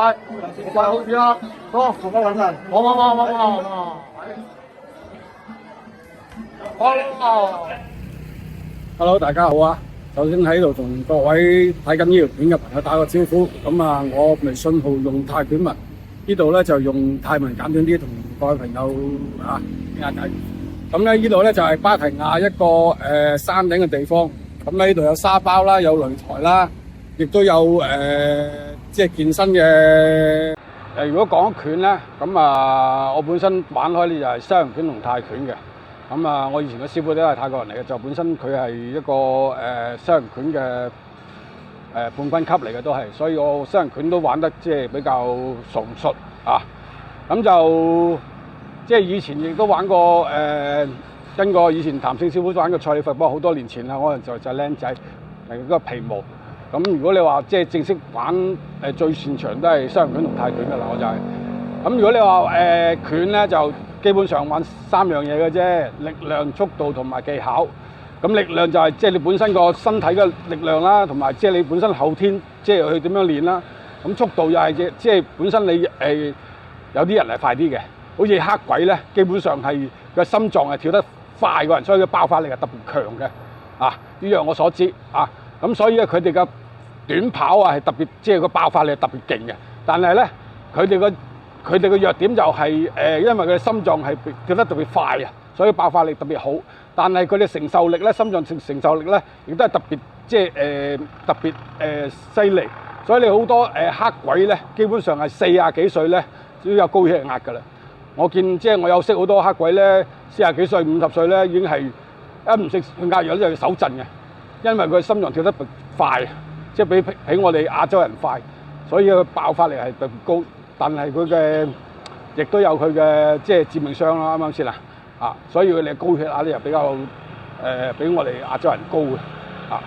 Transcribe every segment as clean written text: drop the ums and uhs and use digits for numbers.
好快好啲啦，多同我穩陣，好。Hello， 大家好啊！首先喺度同各位睇緊呢條片嘅朋友打個招呼。咁啊，我微信號用泰卷文，呢度咧就用泰文簡短啲同各位朋友啊傾下偈。咁咧呢度咧就係芭提雅一個山頂嘅地方。咁咧呢度有沙包啦，有擂台啦，亦都有即係健身嘅。如果講拳咧，咁啊我本身玩開呢就係西洋拳同泰拳嘅。咁啊，我以前嘅師傅都係泰國人嚟嘅，就本身佢係一個西洋拳嘅冠軍級嚟嘅都係，所以我西洋拳都玩得即係比較純熟啊。咁就即係以前亦都玩過跟過以前譚勝師傅玩過蔡李佛，不過好多年前啦，可能就僆仔係嗰個皮毛。咁如果你話即係正式玩最擅長都係西洋拳同泰拳㗎啦，我就係。咁如果你話拳咧就基本上玩3樣嘢嘅啫，力量、速度同埋技巧。咁力量就係即係你本身個身體嘅力量啦，同埋即係你本身後天即係去點樣練啦。咁速度又係即係本身你有啲人係快啲嘅，好似黑鬼咧，基本上係個心臟係跳得快嘅人，所以佢爆發力係特別強嘅。啊，呢樣我所知啊。咁所以咧佢哋嘅短跑啊係特別，即係個爆發力係特別勁嘅。但係咧佢哋嘅弱點就係因為佢嘅心臟係跳得特別快啊，所以爆發力特別好。但係佢哋承受力咧，心臟承受力咧，亦都係特別即係特別犀利。所以你好多黑鬼咧，基本上係40幾歲咧都有高血壓㗎啦。我見即係我有識好多黑鬼咧，40幾歲、50歲咧已經係一唔食壓藥咧就要手震嘅，因為佢心臟跳得特別快，即係比我哋亞洲人快，所以佢爆發力係特別高。但係佢嘅亦都有佢嘅即係致命傷啦，啱啱先啦？啊，所以佢哋高血壓咧又比較比我哋亞洲人高嘅啊。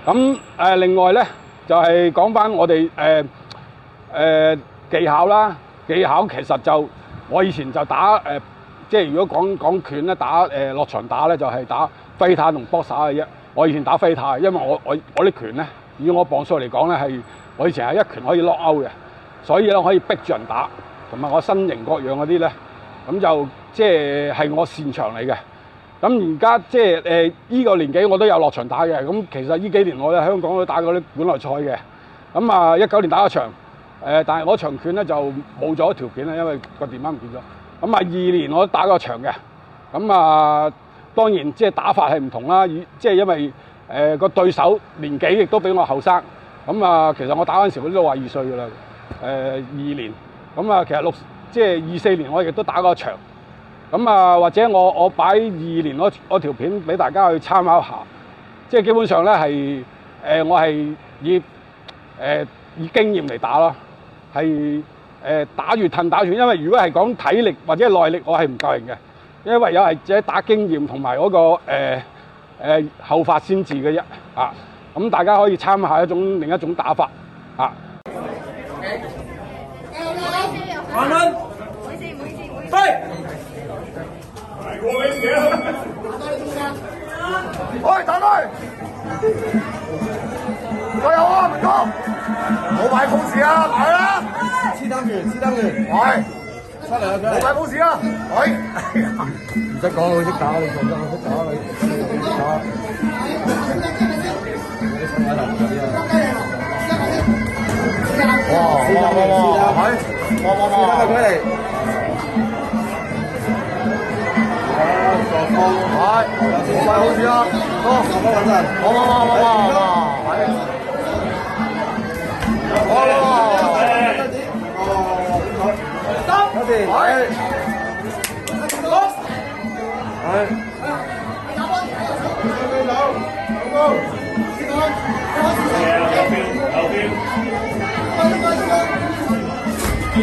咁另外咧就係講翻我哋技巧啦，技巧其實就我以前就打即係如果講拳咧打落場打咧就係打揮太同搏耍嘅啫。我以前打揮太，因為我啲拳咧以我磅數嚟講咧係我以前係一拳可以 knock out嘅。所以咧可以逼住人打，同埋我身形各樣嗰啲咧，咁就即係我擅長嚟嘅。咁而家即係依個年紀我都有落場打嘅。咁其實呢幾年我喺香港都打過啲本來賽嘅。咁啊19年打一場，但係我場拳咧就冇咗條片啦，因為個電話唔見咗。咁啊2年我都打過場嘅。咁啊當然即係打法係唔同啦，即係因為個對手年紀亦都比我後生。咁啊其實我打嗰陣時我都62歲㗎啦。2年，咁啊其實即係24年我亦都打過場，咁啊或者我擺2年嗰條片俾大家去參考下，即係基本上咧係我係以經驗嚟打咯，係打越褪打越，因為如果係講體力或者耐力我係唔夠人嘅，因為有係只打經驗同埋嗰個後發先至嘅啫啊，咁大家可以參考另一種打法啊。慢慢，飛！喂，打開！加油啊，明哥！冇擺 pose 啊，嚟啦！黐單拳，喂，出嚟啊！冇擺 pose 啊，喂！唔識講，佢識打，你講真，我識打你，你識打。哇！佢嚟。冇擺 pose 啊，多穩陣。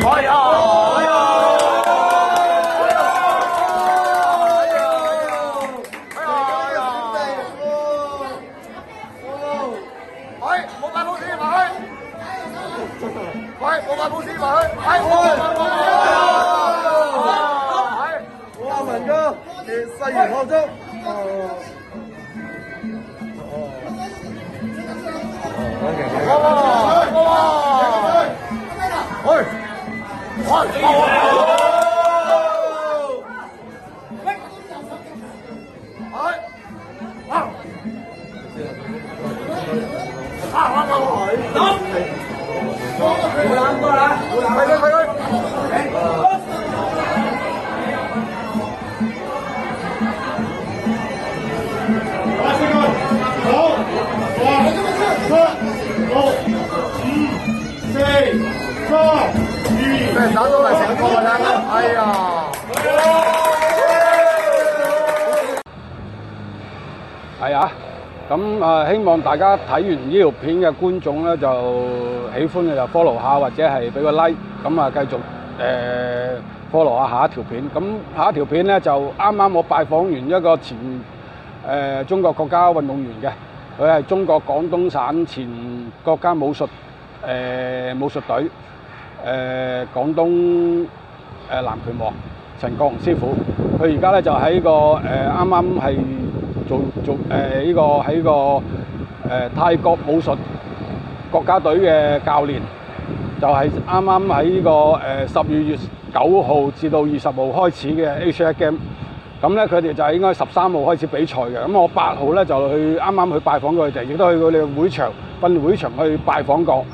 哎呀！冇擺 pose 埋去，喂，冇擺 pose 埋去，哇，文哥，你勢如破竹。哇！打到嚟成個啦！哎呀！係啊，咁希望大家睇完呢條片嘅觀眾咧，就喜歡嘅就 follow 下，或者係俾個 like，咁啊繼續follow 下一條片。咁下一條片咧就啱啱我拜訪完一個前中國國家運動員嘅，佢係中國廣東省前國家武術隊廣東南拳王陳國雄師傅。佢而家咧就喺個啱啱係做呢個喺個泰國武術國家隊嘅教練，就係啱啱喺呢個12月9號至到20號開始嘅 Asia Game。咁咧佢哋就係應該13號開始比賽嘅。咁我8號咧就啱啱去拜訪佢哋，亦都去佢哋訓練會場去拜訪過。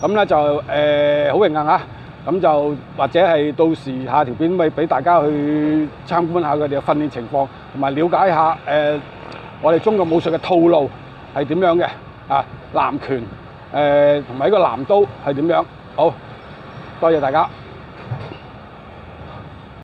咁咧就好榮幸啊！咁就或者係到時下條片咪俾大家去參觀下佢哋嘅訓練情況，同埋了解下我哋中國武術嘅套路係點樣嘅啊？南拳同埋呢個南刀係點樣？好，多謝大家。